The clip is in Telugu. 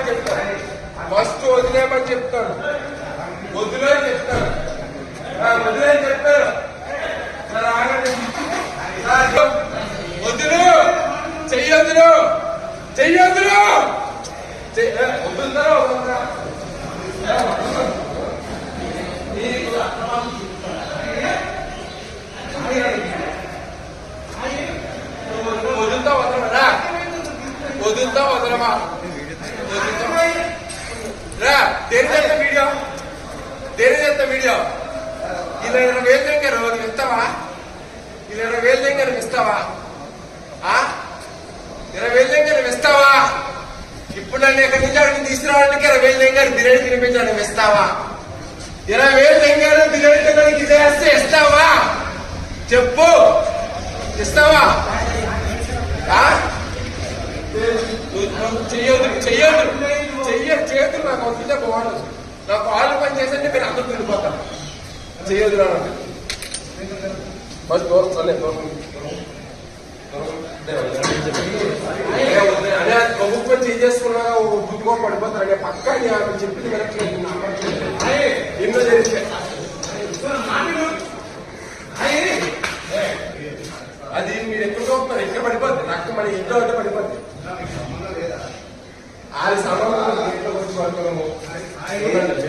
చెప్తాను, ఫస్ట్ వదిలేమని చెప్తాను, వదిలే చెప్తాను, వదిలే చెప్తాను. వదులు, చెయ్యొద్దులు, చెయ్యొద్దులు, వదులుతారా వదులుతారా? వదులుతా వదలరా? వదులుతా వదలమా? రా, దేని చేస్తా వీడియో, దేని చేస్తా వీడియో? ఇలా 20,000 దగ్గర నువ్వు ఇస్తావా? ఇలా 20,000 దగ్గర నువ్వు ఇస్తావా? 20,000 దగ్గర నువ్వు ఇస్తావా? ఇప్పుడు నన్ను ఎక్కడి నుంచి అక్కడికి తీసుకురావడానికి 20,000 దగ్గర బిర్యానీ తినిపించాను, నువ్వు ఇస్తావా? 20,000 దగ్గర బిర్యానీ తినడానికి చేస్తే ఇస్తావా? చెప్పు, ఇస్తావా? చెయ్యొద్దు, చెయ్యొద్దు, చేతులు నాకు వస్తుంటే బాగుండదు. నాకు కాళ్ళు పని చేసంటే మీరు అందరూ తిరిగిపోతారు. చెయ్యొద్దు రా, బస్ దూరం ప్రభుత్వం చేసుకున్నా బుద్ధిగా పడిపోతారు. అనే పక్కా చెప్పింది కరెక్ట్లేదు. ఎన్నో జరిగితే అది మీరు ఎక్కడ చూస్తున్నారు, ఎక్కడ పడిపోద్ది, రక్తం మన ఇంట్లో అంటే పడిపోద్ది. అది సమాధానం ఇంట్లో వచ్చి పడుతున్నాము. చెప్పండి.